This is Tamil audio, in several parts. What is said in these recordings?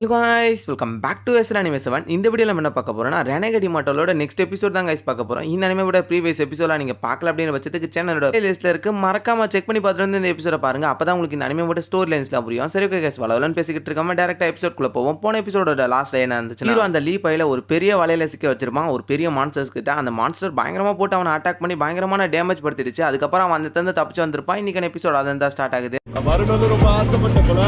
Hello guys, welcome back to SL Anime 7. இந்த வீடியோல நம்ம என்ன பார்க்க போறோம்னா ரெனகடி மாட்டலோட நெக்ஸ்ட் எபிசோட் தான் गाइस பார்க்க போறோம். இந்த அனிமேவோட ப்ரீவியஸ் எபிசோட நீங்க பார்க்கல அப்படின பட்சத்துக்கு சேனலோட பிளேலிஸ்ட்ல இருக்கு. மறக்காம செக் பண்ணி பார்த்துட்டு வந்து இந்த எபிசோட பாருங்க. அப்பதான் உங்களுக்கு இந்த அனிமேவோட ஸ்டோரி லைன்ஸ்லாம் புரியும். சரி ஓகே गाइस, வளவலன்னு பேசிக்கிட்டு இருக்காம டைரக்டா எபிசோட் குள்ள போவோம். போன எபிசோடோட லாஸ்ட்ல என்ன இருந்துச்சு? ஹீரோ அந்த லீ பையில ஒரு பெரிய வலையில சிக்க வச்சிருப்பான். ஒரு பெரிய மான்ஸ்டர்ஸ் கிட்ட அந்த மான்ஸ்டர் பயங்கரமா போட்டு அவனை அட்டாக் பண்ணி பயங்கரமான டேமேஜ் படுத்திடுச்சு. அதுக்கு அப்புறம் அவன் அந்த தந்து தப்பிச்சு வந்திருப்பான். இன்னைக்கு எபிசோட் அதான் தான் ஸ்டார்ட் ஆகுது. மறுநாள் ரொம்ப ஆசைப்பட்ட போல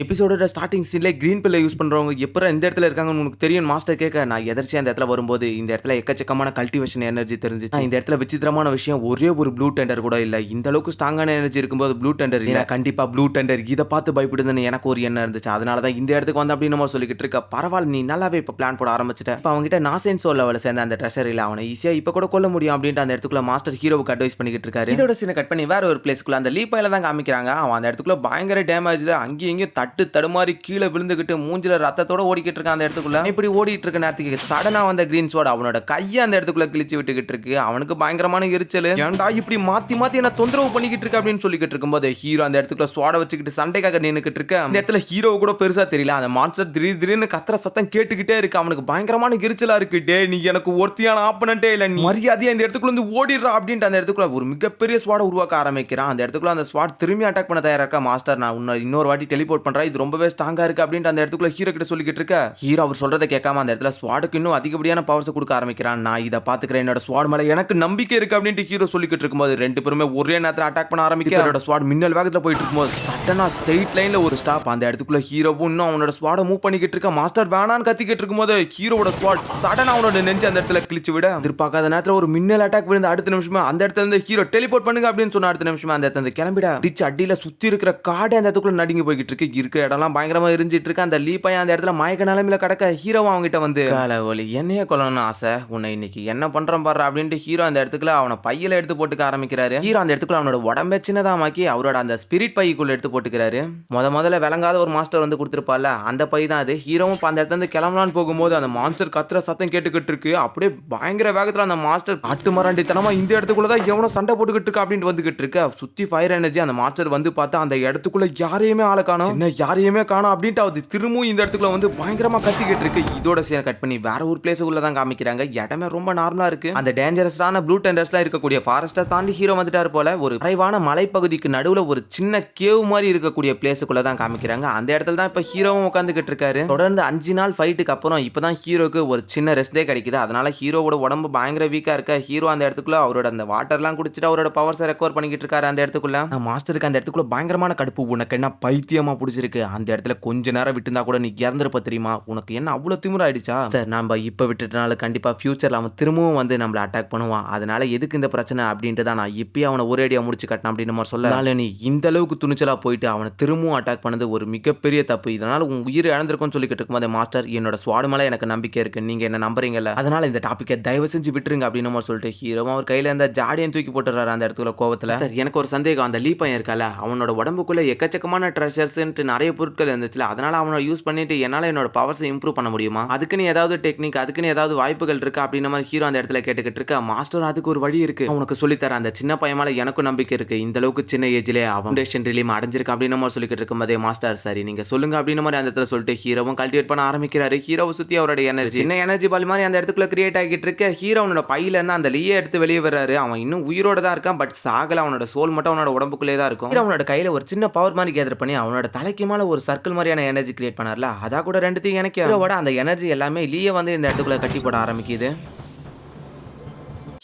எபிசோடோட ஸ்டார்டிங் சீன்ல கிரீன் பில்லை யூஸ் பண்றவங்க எப்பற இந்த இடத்துல இருக்காங்கன்னு உங்களுக்கு தெரியும். மாஸ்டர் கேட்க நான் எதர்ச்சியா அந்த இடத்துல வரும்போது இந்த இடத்துல எக்கச்சக்கமான கல்டிவேஷன் எனர்ஜி தெரிஞ்சிச்சு. இந்த இடத்துல விசித்திரமான விஷயம் ஒரே ஒரு ப்ளூ டெண்டர் கூட இல்ல. இந்த அளவுக்கு ஸ்ட்ராங்கான எனர்ஜி இருக்கும்போது ப்ளூ டெண்டர் இல்ல. கண்டிப்பா ப்ளூ டெண்டர் இதை பார்த்து பயப்படுதுன்னு எனக்கு ஒரு எண்ணம் இருந்துச்சு. அதனாலதான் இந்த இடத்துக்கு வந்து அப்படின்னு நம்ம சொல்லிக்கிட்டு இருக்க. பரவாயில்ல, நீ நல்லாவே இப்ப பிளான் போட ஆரம்பிச்சிட்ட. இப்ப அவங்க கிட்ட நாசென்ஸ் லெவல சேர்ந்த அந்த ட்ரெஷரில அவனை ஈஸியா இப்ப கூட கொல்ல முடியும் அப்படின்ட்டு அந்த இடத்துக்குள்ள மாஸ்டர் ஹீரோவுக்கு அட்வைஸ் பண்ணிக்கிட்டு இருக்காரு. இதோட சீனை கட் பண்ணி வேற ஒரு பிளேஸ்க்குள்ள அந்த லீப்பாயில தான் காமிக்கிறாங்க. அவன் அந்த இடத்துக்குள்ள பயங்கர டேமேஜ்ல அங்கேயும் இங்கேயும் தட்டு தடுமாறி கீழே விழுந்துகிட்டு மூஞ்சில ரத்தத்தோட ஓடிக்கிட்டு இருக்கான் அந்த இடத்துக்குள்ள. இப்படி ஓடிட்டு இருக்க நேரத்துக்கு சடனா வந்த கிரீன் ஸ்வாட் அவனோட கையை அந்த இடத்துக்குள்ள கிழிச்சு விட்டுக்கிட்டு இருக்கு. அவனுக்கு பயங்கரமான எரிச்சல். ஏன்டா இப்படி மாத்தி மாத்தி என்ன தொந்தரவு பண்ணிக்கிட்டு இருக்க அப்படின்னு சொல்லிக்கிட்டு இருக்கும்போது ஹீரோ அந்த இடத்துக்குள்ள ஸ்வாட வச்சுக்கிட்டு சண்டைக்காக நின்னுக்கிட்டு இருக்க. அந்த இடத்துல ஹீரோ கூட பெருசா தெரியல. அந்த மான்ஸ்டர் திடீர்னு கத்துற சத்தம் கேட்டுக்கிட்டே இருக்கு. அவனுக்கு பயங்கரமான எரிச்சலா இருக்கு. டே, நீ எனக்கு ஒருத்தியான ஆப்பனண்டே இல்ல, நீ மரியாதையா இந்த இடத்துக்குள்ள வந்து ஓடிடுறா அப்படின்ட்டு அந்த இடத்துக்குள்ள ஒரு மிகப்பெரிய ஸ்வாட உருவாக்க ஆரம்பிக்கிறான். அந்த இடத்துக்குள்ள அந்த ஸ்வாட் திரும்பி அட்டாக் பண்ண தயாரா இருக்கா. மாஸ்டர், நான் இன்னொரு வாட்டி டெலிபோர்ட் பண்றேன், இது ரொம்பவே ஸ்ட்ராங்கா இருக்கு அப்படின்ட்டு அந்த இடத்துக்குள்ள ஹீரோ கிட்ட சொல்லிக்கிட்டு இருக்க. ஹீரோ அவர் சொல்றதை கேட்காம அந்த இடத்துல ஸ்வாடுக்கு இன்னும் அதிகப்படியான பவர்ஸ் கொடுக்க ஆரம்பிக்கிறான். நான் இதை பாத்துக்கிறேன், என்னோட ஸ்வாட் மேல எனக்கு நம்பிக்கை இருக்கு அப்படின்ட்டு ஹீரோ சொல்லிக்கிட்டு இருக்கும்போது ரெண்டு பேருமே ஒரே நேரத்தில் அட்டாக் பண்ண ஆரம்பிக்க. அவரோட ஸ்வாட் மின்னல் வேகத்துல போயிட்டு இருக்கும்போது சட்டனா ஸ்ட்ரெயிட் லைன்ல ஒரு ஸ்டாப். அந்த இடத்துக்குள்ள ஹீரோவும் இன்னும் அவனோட ஸ்வாட மூவ் பண்ணிக்கிட்டு இருக்க. மாஸ்டர் வேணான்னு கத்திக்கிட்டு இருக்கும்போது ஹீரோட ஸ்வாட் சடனா அவனோட நெஞ்சு அந்த இடத்துல கிழிச்சு விட எதிர்பார்க்காத நேரத்தில் ஒரு மின்னல் அட்டாக் விழுந்த அடுத்த நிமிஷமே அந்த இடத்துல இருந்து ஹீரோ டெலிபோர்ட் பண்ணுங்க அப்படின்னு சொன்ன அடுத்த நிமிஷமே அந்த இடத்துல கிளம்பிட டிச் அடியில சுத்தி இருக்கிற காடு அந்த இடத்துக்குள்ள நடுங்கி போய்கிட்டு இருக்கு. இருக்கிற இடம்லாம் பயங்கரமா எரிஞ்சிட்டு இருக்கு. அந்த லீ பையன் அந்த இடத்துல மயக்க நிலைமையில கடக்க ஹீரோ அவங்ககிட்ட வந்து காலவலி என்னைய கொல்லணும்னு ஆசை, உன்னை இன்னைக்கு என்ன பண்றேன் பாரு அப்படின்ட்டு ஹீரோ அந்த இடத்துக்குள்ள அவனை பையில எடுத்து போட்டுக்க ஆரம்பிக்கிறாரு. ஹீரோ அந்த இடத்துக்குள்ள அவனோட உடம்பை சின்னதாமாக்கி அவரோட அந்த ஸ்பிரிட் பைக்குள்ள எடுத்து போட்டுக்கிறாரு. முதல்ல விளங்காத ஒரு மாஸ்டர் வந்து கொடுத்துருப்பால அந்த பை தான் அது. ஹீரோவும் அந்த இடத்துல இருந்து கிளம்பலான்னு போகும்போது அந்த மாஸ்டர் கத்துற சத்தம் கேட்டுக்கிட்டு இருக்கு. அப்படியே பயங்கர வேகத்துல அந்த மாஸ்டர் காட்டு மராண்டித்தனமா இந்த இடத்துக்குள்ளதான் எவனோ சண்டை போட்டுக்கிட்டு இருக்கு அப்படின்ட்டு வந்துகிட்டு இருக்க. சுத்தி ஃபயர் எனர்ஜி அந்த மாஸ்டர் வந்து பார்த்தா அந்த இடத்துக்குள்ள யாரையுமே ஆள காணோம், யாரையுமே காணோம் அப்படின்ட்டு அது திரும்பவும் இந்த இடத்துக்குள்ள வந்து பயங்கரமா கத்திக்கிட்டு இருக்கு. இதோட சீனை கட் பண்ணி வேற ஒரு பிளேஸுக்குள்ள தான் காமிக்கிறாங்க. இடமே ரொம்ப நார்மலா இருக்கு. அந்த டேஞ்சரஸான ப்ளூ டெண்டர்ஸ்லாம் இருக்கக்கூடிய ஃபாரஸ்ட்டை தாண்டி ஹீரோ வந்துட்டாரு போல. ஒரு குறைவான மலைப்பகுதிக்கு நடுவுல ஒரு சின்ன கேவ் மாதிரி இருக்கக்கூடிய பிளேஸுக்குள்ள தான் காமிக்கிறாங்க. அந்த இடத்துல தான் இப்ப ஹீரோவும் உட்காந்துக்கிட்டு இருக்காரு. தொடர்ந்து 5 நாள் ஃபைட்டுக்கு அப்புறம் இப்பதான் ஹீரோக்கு ஒரு சின்ன ரெஸ்டே கிடைக்குது. அதனால ஹீரோவோட உடம்பு பயங்கர வீக்கா இருக்க. ஹீரோ அந்த இடத்துக்குள்ள அவரோட அந்த வாட்டர்லாம் குடிச்சிட்டு அவரோட பவர்ஸை ரெக்கவர் பண்ணிக்கிட்டு இருக்காரு. அந்த இடத்துக்குள்ள மாஸ்டருக்கு அந்த இடத்துக்குள்ள பயங்கரமான கடுப்பு. உனக்கு என்ன பைத்தியமா பிடிச்சிருக்கு? அந்த இடத்துல கொஞ்ச நேரம் விட்டுருந்தா கூட நீ இறந்துருப்ப தெரியுமா? உனக்கு என்ன அவ்வளவு திமிர ஆயிடுச்சா? சார், நம்ம இப்ப விட்டுட்டனால கண்டிப்பா ஃபியூச்சர்ல அவன் திரும்பவும் வந்து நம்மள அட்டாக் பண்ணுவான். அதனால எதுக்கு இந்த பிரச்சனை அப்படின்ட்டு தான் நான் இப்பயே அவனை ஒரே அடியா முடிச்சு கட்டணும் அப்படின்னு நம்ம சொல்ல. நீ இந்த அளவுக்கு துணிச்சலா போயிட்டு அவனை திரும்பவும் அட்டாக் பண்ணது ஒரு மிகப்பெரிய தப்பு. இதனால உன் உயிர் இழந்திருக்கும்னு சொல்லிக்கிட்டு இருக்கும்போது மாஸ்டர், என்னோட ஸ்வாட் மேல எனக்கு நம்பிக்கை இருக்கு, நீங்க என்ன நம்புறீங்கல்ல, அதனால இந்த டாபிக்கை தயவு செஞ்சு விட்டுருங்க அப்படின்னு சொல்லிட்டு ஹீரோவும் அவர் கையில இருந்த ஜாடியன் தூக்கி போட்டுறாரு அந்த இடத்துல கோவத்துல. சார், எனக்கு ஒரு சந்தேகம். அந்த லீ பையன் இருக்கால, அவனோட உடம்புக்குள்ள எக்கச்சக்கமான ட்ரெஷர்ஸ் நிறைய பொருட்கள் இருந்துச்சுல, அதனால அவனை யூஸ் பண்ணிட்டு என்னால என்னோட பவர்ஸை இம்ப்ரூவ் பண்ண முடியுமா? அதுக்குன்னு ஏதாவது டெக்னிக், அதுக்குன்னு ஏதாவது வாய்ப்புகள் இருக்கு அப்படின்னு மாதிரி ஹீரோ அந்த இடத்துல கேட்டுக்கிட்டு இருக்க. மாஸ்டர், அதுக்கு ஒரு வழி இருக்கு, உனக்கு சொல்லித்தர. அந்த சின்ன பையன் மேல எனக்கும் நம்பிக்கை இருக்கு. இந்த அளவுக்கு சின்ன ஏஜ்ல ஃபவுண்டேஷன் ரிலீம் அடைஞ்சிருக்கு அப்படின்னு மாதிரி சொல்லிக்கிட்டு இருக்கும்போதே மாஸ்டர், சரி நீங்க சொல்லுங்க அப்படின்னு மாதிரி அந்த இடத்துல சொல்லிட்டு ஹீரோவும் கல்டிவேட் பண்ண ஆரம்பிக்கிறாரு. ஹீரோவை சுத்தி அவரோட எனர்ஜி சின்ன எனர்ஜி பால் மாதிரி அந்த இடத்துக்குள்ள கிரியேட் ஆகிட்டு இருக்கு. ஹீரோனோட பையில இருந்து அந்த லீயை எடுத்து வெளியே வர்றாரு. அவன் இன்னும் உயிரோட தான் இருக்கான், பட் சாகல. அவனோட சோல் மட்டும் அவனோட உடம்புக்குள்ளே தான் இருக்கும். அவனோட கையில ஒரு சின்ன பவர் மாதிரி கேதர் பண்ணி அவனோட தலைக்கு மேல ஒரு சர்க்கிள் மாதிரியான எனர்ஜி கிரியேட் பண்ணார்ல, அதா கூட ரெண்டுத்தையும் எனக்கு அந்த எனர்ஜி எல்லாமே லீயை வந்து இந்த இடத்துக்குள்ள கட்டி போட ஆரம்பிக்குது.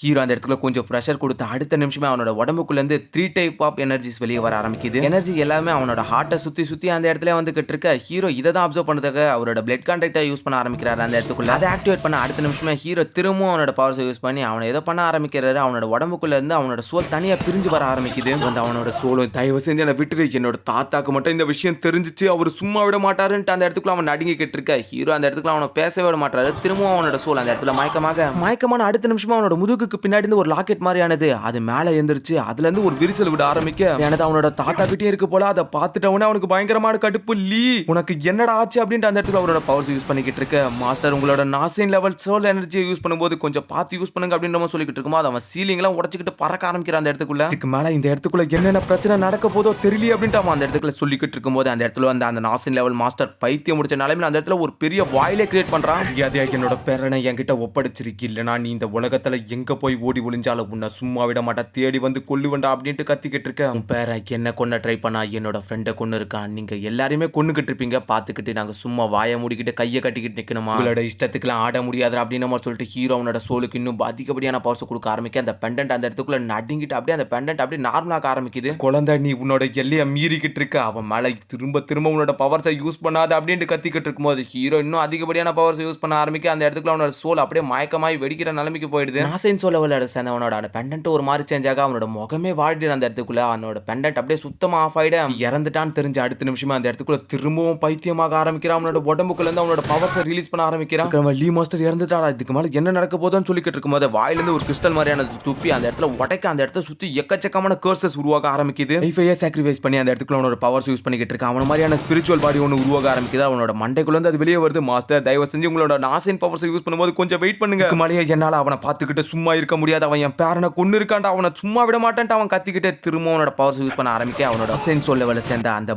ஹீரோ அந்த இடத்துல கொஞ்சம் ப்ரெஷர் கொடுத்து அடுத்த நிமிஷமே அவனோட உடம்புக்குள்ள இருந்து 3 டைப் ஆஃப் எனர்ஜிஸ் வெளியே வர ஆரம்பிக்குது. எனர்ஜி எல்லாமே அவனோட ஹார்ட்டை சுத்தி அந்த இடத்துல வந்துகிட்டு இருக்க. ஹீரோ இதை தான் அப்சர்வ் பண்ணதுக்கு அவரோட பிளட் கான்டாக்டை யூஸ் பண்ண ஆரம்பிக்கிறாரு அந்த இடத்துக்குள்ள. அதை ஆக்டிவேட் பண்ண அடுத்த நிமிஷமே ஹீரோ திரும்பவும் அவனோட பவர்ஸை யூஸ் பண்ணி அவனை எதை பண்ண ஆரம்பிக்கிறாரு. அவனோட உடம்புக்குள்ள இருந்து அவனோட சோல் தனியா பிரிஞ்சு வர ஆரம்பிக்குது. வந்து அவனோட சோலும் தயவு செஞ்சு என்னை விட்டுரு, என்னோட தாத்தாக்கு மட்டும் இந்த விஷயம் தெரிஞ்சிச்சு, அவர் சும்மா விட மாட்டாருன்ட்டு அந்த இடத்துக்குள்ள அவன் நடுங்கிக்கிட்டு இருக்க. ஹீரோ அந்த இடத்துக்குள்ள அவனை பேசவே விட மாட்டாரு. திரும்பவும் அவனோட சோல் அந்த இடத்துல மயக்கமான அடுத்த நிமிஷமா அவனோட முதுகு ஹல்குக்கு பின்னாடி இருந்து ஒரு லாக்கெட் மாதிரியானது அது மேல எந்திரிச்சு அதுல இருந்து ஒரு விரிசல் விட ஆரம்பிக்க எனது அவனோட தாத்தா கிட்டே இருக்கு போல. அதை பார்த்துட்டவனே அவனுக்கு பயங்கரமான கடுப்பு. லீ உனக்கு என்னடா ஆச்சு அப்படின்ட்டு அந்த இடத்துல அவரோட பவர்ஸ் யூஸ் பண்ணிக்கிட்டு இருக்க. மாஸ்டர் உங்களோட நாசின் லெவல் சோல் எனர்ஜியை யூஸ் பண்ணும்போது கொஞ்சம் பார்த்து யூஸ் பண்ணுங்க அப்படின்னு சொல்லிக்கிட்டு இருக்கும்போது அவன் சீலிங் எல்லாம் உடச்சிக்கிட்டு பறக்க ஆரம்பிக்கிறான் அந்த இடத்துக்குள்ள. இதுக்கு மேல இந்த இடத்துக்குள்ள என்னென்ன பிரச்சனை நடக்க போதோ தெரியல அப்படின்ட்டு அவன் அந்த இடத்துல சொல்லிக்கிட்டு இருக்கும்போது அந்த இடத்துல வந்து அந்த நாசின் லெவல் மாஸ்டர் பைத்தியம் முடிச்ச நிலைமையில அந்த இடத்துல ஒரு பெரிய வாயிலே கிரியேட் பண்றான். அதே என்னோட பேரனை என்கிட்ட ஒப்படைச்சிருக்கு, இல்லனா நீ இந்த உலகத்துல எங்க போய் ஓடி ஒளிஞ்சாலும் உன்னை சும்மா விட மாட்டா, தேடி வந்து கொல்லுவண்டா அப்படின்ட்டு கத்திக்கிட்டு இருக்க. உன் பேரை என்ன கொன்ன ட்ரை பண்ணா என்னோட ஃப்ரெண்டை கொண்டு இருக்கான். நீங்க எல்லாருமே கொன்னுகிட்டு இருப்பீங்க, பாத்துக்கிட்டு நாங்க சும்மா வாயை மூடிக்கிட்டு கையை கட்டிக்கிட்டு நிக்கணுமா? உங்களோட இஷ்டத்துக்குலாம் ஆட முடியாதா அப்படின்னு நம்ம சொல்லிட்டு ஹீரோ அவனோட சோலுக்கு இன்னும் அதிகப்படியான பவர்ஸ் கொடுக்க ஆரம்பிக்க. அந்த பெண்டன்ட் அந்த இடத்துக்குள்ள நடுங்கிட்டு அப்படியே அந்த பெண்டன்ட் அப்படியே நார்மலாக ஆரம்பிக்குது. குழந்தை நீ உன்னோட எல்லையை மீறிக்கிட்டு இருக்க, அவன் மேல திரும்ப திரும்ப உன்னோட பவர்ஸை யூஸ் பண்ணாத அப்படின்ட்டு கத்திக்கிட்டு இருக்கும்போது ஹீரோ இன்னும் அதிகப்படியான பவர்ஸ் யூஸ் பண்ண ஆரம்பிக்க. அந்த இடத்துக்குள்ள அவனோட சோல் அப்படியே மயக்கமாய் வெடிக்கிற நிலைமைக்கு போயிடுது. நாசைன் சோல் விளையாட சேர்ந்தவனோட அந்த பெண்டன்ட் ஒரு மாதிரி சேஞ்ச் ஆக அவனோட முகமே வாடிடு. அந்த இடத்துக்குள்ள அவனோட பெண்டன்ட் அப்படியே சுத்தமா ஆஃப் ஆயிட இறந்துட்டான்னு தெரிஞ்ச அடுத்த நிமிஷமா அந்த இடத்துக்குள்ள திரும்பவும் பைத்தியமாக ஆரம்பிக்கிறான். அவனோட உடம்புக்குள்ள இருந்து அவனோட பவர்ஸை ரிலீஸ் பண்ண ஆரம்பிக்கிறான். லீ மாஸ்டர் இறந்துட்டாடா, இதுக்கு மேல என்ன நடக்க போதுன்னு சொல்லிக்கிட்டு இருக்கும்போது வாயிலிருந்து ஒரு கிறிஸ்டல் மாதிரியான துப்பி அந்த இடத்துல உடைக்க அந்த இடத்த சுத்தி எக்கச்சக்கமான கர்சஸ் உருவாக ஆரம்பிக்குது. லைஃபையே சாக்ரிஃபைஸ் பண்ணி அந்த இடத்துக்குள்ள அவனோட பவர்ஸ் யூஸ் பண்ணிக்கிட்டு இருக்கான். அவன மாதிரியான ஸ்பிரிச்சுவல் பாடி ஒன்று உருவாக ஆரம்பிக்குது. அவனோட மண்டைக்குள்ள இருந்து அது வெளியே வருது. மாஸ்டர் தயவு செஞ்சு உங்களோட நாசின் பவர்ஸ் யூஸ் பண்ணும்போது கொஞ்சம் வெயிட் பண்ணுங்க. மலையை என்னால அவனை பார்த்துக்கிட்டு சும்மா இருக்க முடியாது, அவன் என் பேரனை கொண்டு இருக்கான்டா, அவனை சும்மா விட மாட்டான்ட்டு அவன் கத்திக்கிட்டே திரும்ப அவனோட பவர்ஸ் யூஸ் பண்ண ஆரம்பிக்க. அவனோட நாசின் சோல் லெவல்ல சேர்ந்த அந்த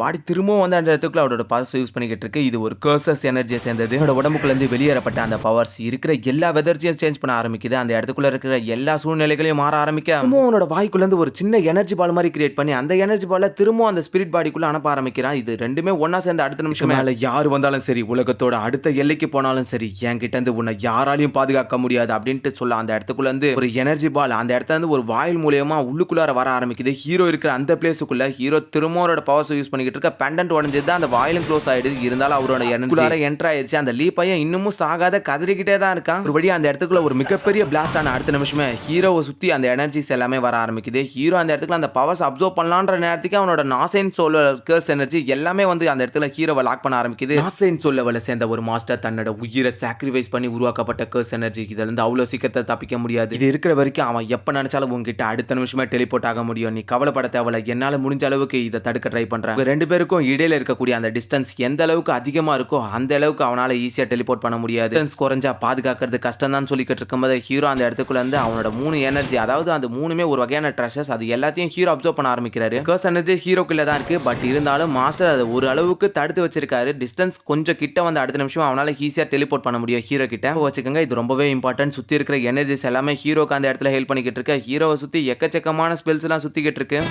பாடி திரும்பவும் வந்து அந்த இடத்துக்குள்ள அவனோட பவர்ஸ் யூஸ் பண்ணிக்கிட்டு இருக்கு. இது ஒரு கர்சஸ் எனர்ஜியை சேர்ந்தது. அவனோட உடம்புக்குள்ள இருந்து வெளியேறப்பட்ட அந்த பவர்ஸ் இருக்கிற எல்லா வெதர்ஜியும் சேஞ்ச் பண்ண ஆரம்பிக்குது. அந்த இடத்துக்குள்ள இருக்கிற எல்லா சூழ்நிலைகளையும் மாற ஆரம்பிக்க அவனோட வாய்க்குள்ள இருந்து ஒரு சின்ன எனர்ஜி பால் மாதிரி கிரியேட் பண்ணி அந்த எனர்ஜி பால திரும்ப அந்த ஸ்பிரிட் பாடிக்குள்ள அனுப்ப ஆரம்பிக்கிறான். இது ரெண்டுமே ஒன்னா சேர்ந்த அடுத்த நிமிஷம் மேல யார் வந்தாலும் சரி, உலகத்தோட அடுத்த எல்லைக்கு போனாலும் சரி, என்கிட்ட இருந்து உன்னை யாராலையும் பாதுகாக்க முடியாது அப்படின்ட்டு சொல்ல அந்த இடத்துக்குள்ள இருந்து ஒரு எனர்ஜி பால் அந்த இடத்துல இருந்து ஒரு வாயில் மூலியமா உள்ளுக்குள்ளார வர ஆரம்பிக்குது. ஹீரோ இருக்கிற அந்த பிளேஸுக்குள்ள ஹீரோ திரும்ப அவரோட பவர்ஸ் யூஸ் பண்ணிக்கிட்டு இருக்க. பெண்டன்ட் உடஞ்சது, அந்த வாயிலும் க்ளோஸ் ஆயிடுது. இருந்தாலும் அவரோட எனர்ஜி என்டர் ஆயிடுச்சு. அந்த லீ பையன் இன்னமும் சாகாத கதறிக்கிட்டே தான் இருக்கான். ஒரு வழியா அந்த இடத்துக்குள்ள ஒரு மிகப்பெரிய பிளாஸ்ட் ஆன அடுத்த நிமிஷமே ஹீரோவை சுத்தி அந்த எனர்ஜிஸ் எல்லாமே வர ஆரம்பிக்குது. ஹீரோ அந்த இடத்துல அந்த பவர்ஸ் அப்சர்வ் பண்ணலான்ற நேரத்துக்கு அவனோட நாசைன் சோல் கர்ஸ் எனர்ஜி எல்லாமே வந்து அந்த இடத்துல ஹீரோவை லாக் பண்ண ஆரம்பிக்குது. நாசைன் சோல் லெவல்ல சேர்ந்த ஒரு மாஸ்டர் தன்னோட உயிரை சாக்ரிஃபைஸ் பண்ணி உருவாக்கப்பட்ட கர்ஸ் எனர்ஜி இதுல இருந்து அவ்வளவு சீக்கிரத்தை தப்பிக்க முடியாது. இது இருக்கிற வரைக்கும் அவன் எப்ப நினைச்சாலும் உங்ககிட்ட அடுத்த நிமிஷமே டெலிபோர்ட் ஆக முடியும். நீ கவலைப்பட தேவையில்ல, என்னால முடிஞ்ச அளவுக்கு இதை தடுக்க ட்ரை பண்றேன். ரெண்டு பேருக்கும் இடையில இருக்கக்கூடிய அந்த டிஸ்டன்ஸ் எந்த அளவுக்கு அதிகமா இருக்கோ அந்த அளவுக்கு அவனால ஈஸியா டெலிபோர்ட் பண்ண முடியாது. டிஸ்டன்ஸ் குறைஞ்சா பாதுகாக்கிறது கஷ்டம் தான் சொல்லிக்கிட்டு இருக்கும்போது ஹீரோ அந்த இடத்துக்குள்ள வந்து அவனோட 3 எனர்ஜி, அதாவது அந்த 3மே ஒரு வகையான ட்ரெஷர்ஸ், அது எல்லாத்தையும் ஹீரோ அப்சர்வ் பண்ண ஆரம்பிக்கிறாரு. கர்ஸ் எனர்ஜி ஹீரோக்குள்ள தான் இருக்கு, பட் இருந்தாலும் மாஸ்டர் அதை ஒரு அளவுக்கு தடுத்து வச்சிருக்காரு. டிஸ்டன்ஸ் கொஞ்சம் கிட்ட வந்து அடுத்த நிமிஷம் அவனால ஈஸியா டெலிபோர்ட் பண்ண முடியும் ஹீரோ கிட்ட. வச்சுக்கோங்க, இது ரொம்பவே இம்பார்ட்டன்ட். சுத்தி இருக்கிற எனர்ஜிஸ் எல்லாமே ஹீரோக்கு அந்த இடத்துல ஹெல்ப் பண்ணிக்கிட்டு இருக்கு. ஹீரோவை சுத்தி எக்கச்சக்கமான ஸ்பெல்ஸ் எல்லாம் சுத்திக்கிட்டு இருக்கு.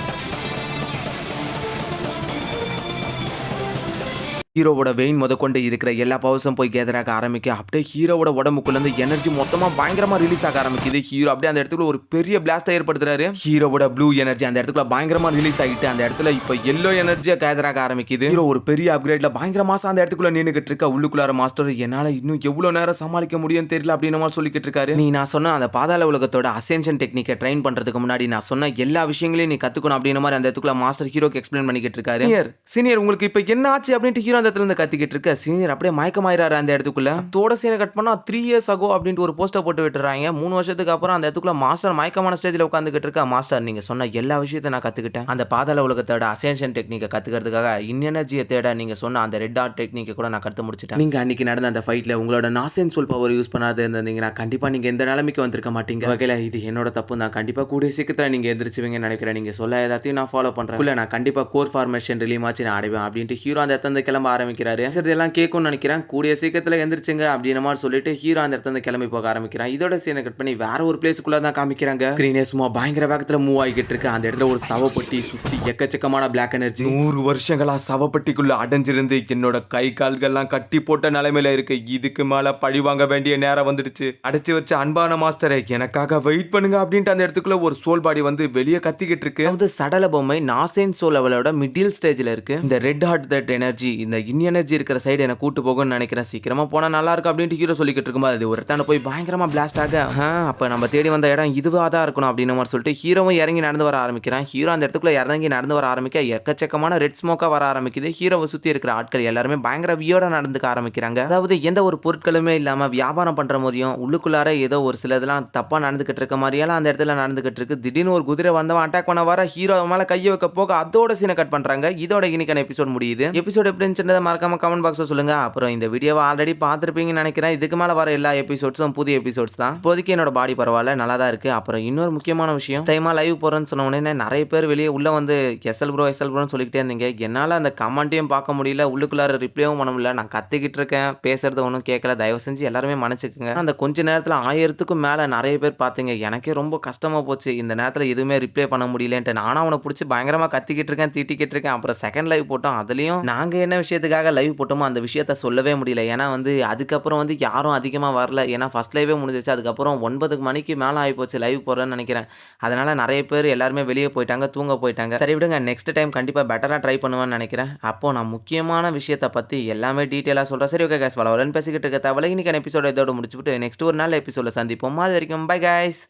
ஹீரோவோட வெயின் முதற்கொண்டு இருக்கிற எல்லா பவர்ஸும் போய் கேதராக ஆரம்பிக்க அப்படியே ஹீரோவோட உடம்புக்குள்ள இருந்து எனர்ஜி மொத்தமா பயங்கரமா ரிலீஸ் ஆக ஆரம்பிக்குது. ஹீரோ அப்படியே அந்த இடத்துல ஒரு பெரிய பிளாஸ்ட் ஏற்படுத்துறாரு. ஹீரோவோட ப்ளூ எனர்ஜி அந்த இடத்துல பயங்கரமா ரிலீஸ் ஆகிட்டு அந்த இடத்துல இப்ப எல்லோ எனர்ஜியா கேதராக ஆரம்பிக்குது. ஹீரோ ஒரு பெரிய அப்கிரேட்ல பயங்கர மாசம் அந்த இடத்துக்குள்ள நின்னுகிட்டு இருக்க. உள்ளுக்குள்ளார மாஸ்டர் என்னால இன்னும் எவ்வளவு நேரம் சமாளிக்க முடியும் தெரியல அப்படின்னு மாதிரி சொல்லிக்கிட்டு இருக்காரு. நீ நான் சொன்ன அந்த பாதாள உலகத்தோட அசென்ஷன் டெக்னிக்கை ட்ரெயின் பண்றதுக்கு முன்னாடி நான் சொன்ன எல்லா விஷயங்களையும் நீ கத்துக்கணும் அப்படின்னு மாதிரி அந்த இடத்துக்குள்ள மாஸ்டர் ஹீரோக்கு எக்ஸ்பிளைன் பண்ணிக்கிட்டு இருக்காரு. சீனியர் உங்களுக்கு இப்ப என்ன ஆச்சு அப்படின்ட்டு ஹீரோ அந்த இடத்துல இருந்து கத்திக்கிட்டு இருக்க. சீனியர் அப்படியே மயக்கமாயிராரு அந்த இடத்துக்குள்ள. தோட சீனை கட் பண்ணா 3 years ago அப்படின்ட்டு ஒரு போஸ்டர் போட்டு விட்டுறாங்க. 3 வருஷத்துக்கு அப்புறம் அந்த இடத்துக்குள்ள மாஸ்டர் மயக்கமான ஸ்டேஜ்ல உட்காந்துக்கிட்டு இருக்க. மாஸ்டர் நீங்க சொன்ன எல்லா விஷயத்தையும் நான் கத்துக்கிட்டேன். அந்த பாதாள உலகத்தோட அசென்ஷன் டெக்னிக்கை கத்துக்கிறதுக்காக எனர்ஜியை தேட நீங்க சொன்ன அந்த ரெட் டாட் டெக்னிக்கை கூட நான் கத்து முடிச்சிட்டேன். நீங்க அன்னைக்கு நடந்த அந்த ஃபைட்ல உங்களோட நாசென் சோல் பவர் யூஸ் பண்ணாத இருந்தீங்கன்னா கண்டிப்பா நீங்க எந்த நிலைமைக்கு வந்திருக்க மாட்டீங்க. வகையில இது என்னோட தப்பு தான். கண்டிப்பா கூடிய சீக்கிரத்துல நீங்க எந்திரிச்சுவீங்கன்னு நினைக்கிறேன். நீங்க சொல்ல எல்லாத்தையும் நான் ஃபாலோ பண்றேன். நான் கண்டிப்பா கோர் ஃபார்மேஷன் ரிலீவ் ஆச்சு நான் அடைவேன் அப்படின்ட்டு ஹீரோ அந்த இடத்துல கிளம்ப ஆரம்பிக்கிறாரு. இதெல்லாம் கேட்கும்னு நினைக்கிறேன். கூடிய சீக்கிரத்தில் எந்திரிச்சுங்க அப்படின்னு மாதிரி சொல்லிட்டு ஹீரோ அந்த இடத்துல கிளம்பி போக ஆரம்பிக்கிறான். இதோட சீனை கட் பண்ணி வேற ஒரு பிளேஸுக்குள்ள தான் காமிக்கிறாங்க. ஸ்கிரீனே சும்மா பயங்கர வேகத்துல மூவ் ஆகிட்டு இருக்கு. அந்த இடத்துல ஒரு சவப்பட்டி சுத்தி எக்கச்சக்கமான பிளாக் எனர்ஜி 100 வருஷங்களா சவப்பட்டிக்குள்ள அடைஞ்சிருந்து என்னோட கை கால்கள்லாம் கட்டி போட்ட நிலைமையில இருக்கு. இதுக்கு மேல பழி வாங்க வேண்டிய நேரம் வந்துடுச்சு. அடைச்சு வச்ச அன்பான மாஸ்டரை எனக்காக வெயிட் பண்ணுங்க அப்படின்ட்டு அந்த இடத்துக்குள்ள ஒரு சோல் பாடி வந்து வெளியே கத்திக்கிட்டு இருக்கு. அதாவது சடல பொம்மை நாசேன் சோல் லெவலோட மிடில் ஸ்டேஜ்ல இருக்கு. இந்த ரெட் ஹார்ட் தட் எனர்ஜி இந்த இன் எனர்ஜி இருக்கிற சைடு என்ன கூட்டு போகும்னு நினைக்கிறேன். சீக்கிரமா போனா நல்லா இருக்கும் அப்படின்ட்டு ஹீரோ சொல்லிக்கிட்டு இருக்கும்போது அது ஒருத்தான போய் பயங்கரமா பிளாஸ்ட் ஆக அப்ப நம்ம தேடி வந்த இடம் இதுவா தான் இருக்கணும் அப்படின்னு மாதிரி சொல்லிட்டு ஹீரோவும் இறங்கி நடந்து வர ஆரம்பிக்கிறான். ஹீரோ அந்த இடத்துக்குள்ள இறங்கி நடந்து வர ஆரம்பிக்க எக்கச்சக்கமான ரெட் ஸ்மோக்கா வர ஆரம்பிக்குது. ஹீரோவை சுத்தி இருக்கிற ஆட்கள் எல்லாருமே பயங்கர வியோட நடந்துக்க ஆரம்பிக்கிறாங்க. அதாவது எந்த ஒரு பொருட்களுமே இல்லாம வியாபாரம் பண்ற மாதிரியும் உள்ளுக்குள்ளார ஏதோ ஒரு சிலதெல்லாம் தப்பா நடந்துகிட்டு இருக்க மாதிரியெல்லாம் அந்த இடத்துல நடந்துகிட்டு இருக்கு. திடீர்னு ஒரு குதிரை வந்தவன் அட்டாக் பண்ண வர ஹீரோ மேல கையை வைக்க போக அதோட சீனை கட் பண்றாங்க. இதோட இன்னைக்கான எபிசோட் முடியுது. எபிசோட் எப்படி இருந்துச்சுன்றதை மறக்காம கமெண்ட் பாக்ஸ்ல சொல்லுங்க. அப்புறம் இந்த வீடியோவை ஆல்ரெடி பார்த்திருப்பீங்கன்னு நினைக்கிறேன். இதுக்கு மேல வர எல்லா எபிசோட்ஸும் புதிய எபிசோட்ஸ் தான். இப்போதைக்கு என்னோட பாடி பரவாயில்ல, நல்லா தான் இருக்கு. அப்புறம் இன்னொரு முக்கியமான விஷயம், டைமா லைவ் போறேன்னு சொன்ன உடனே நிறைய பேர் வெளியே உள்ள வந்து எஸ்எல் ப்ரோன்னு சொல்லிக்கிட்டே இருந்தீங்க. என்னால அந்த கமெண்ட்டையும் பார்க்க முடியல, உள்ளுக்குள்ளார ரிப்ளையும் பண்ண முடியல. நான் கத்திக்கிட்டு இருக்கேன், பேசுறது ஒன்றும் கேட்கல. தயவு செஞ்சு எல்லாருமே மன்னிச்சுக்குங்க. அந்த கொஞ்ச நேரத்தில் 1000க்கும் மேல நிறைய பேர் பார்த்தீங்க. எனக்கே ரொம்ப கஷ்டமா போச்சு. இந்த நேரத்தில் எதுவுமே ரிப்ளை பண்ண முடியலன்ட்டு நானும் அவனை பிடிச்சி பயங்கரமா கத்திக்கிட்டு இருக்கேன், திட்டிக்கிட்டு இருக்கேன். அப்புறம் செகண்ட் லைவ் போட்டோம். அதுலயும் நாங்க என்ன விஷயத்துக்காக லைவ் போட்டோமோ அந்த விஷயத்த சொல்லவே முடியல. ஏன்னா வந்து அதுக்கப்புறம் வந்து யாரும் அதிகமாக வரல. ஏன்னா ஃபர்ஸ்ட் லைவே முடிஞ்சிச்சு. அதுக்கப்புறம் 9 மணிக்கு மேலே ஆகிப்போச்சு லைவ் போடுறேன்னு நினைக்கிறேன். அதனால நிறைய பேர் எல்லாருமே வெளியே போயிட்டாங்க, தூங்க போயிட்டாங்க. சரி விடுங்க, நெக்ஸ்ட் டைம் கண்டிப்பாக பெட்டராக ட்ரை பண்ணுவேன்னு நினைக்கிறேன். அப்போ நான் முக்கியமான விஷயத்தை பற்றி எல்லாமே டீட்டெயிலாக சொல்கிறேன். சரி ஓகே கைஸ், வளவலன்னு பேசிக்கிட்டு இருக்க தேவையில்ல. இன்னைக்கான எபிசோட இதோட முடிச்சுட்டு நெக்ஸ்ட் ஒரு நாள் எபிசோட சந்திப்போம். அது வரைக்கும் பை கைஸ்.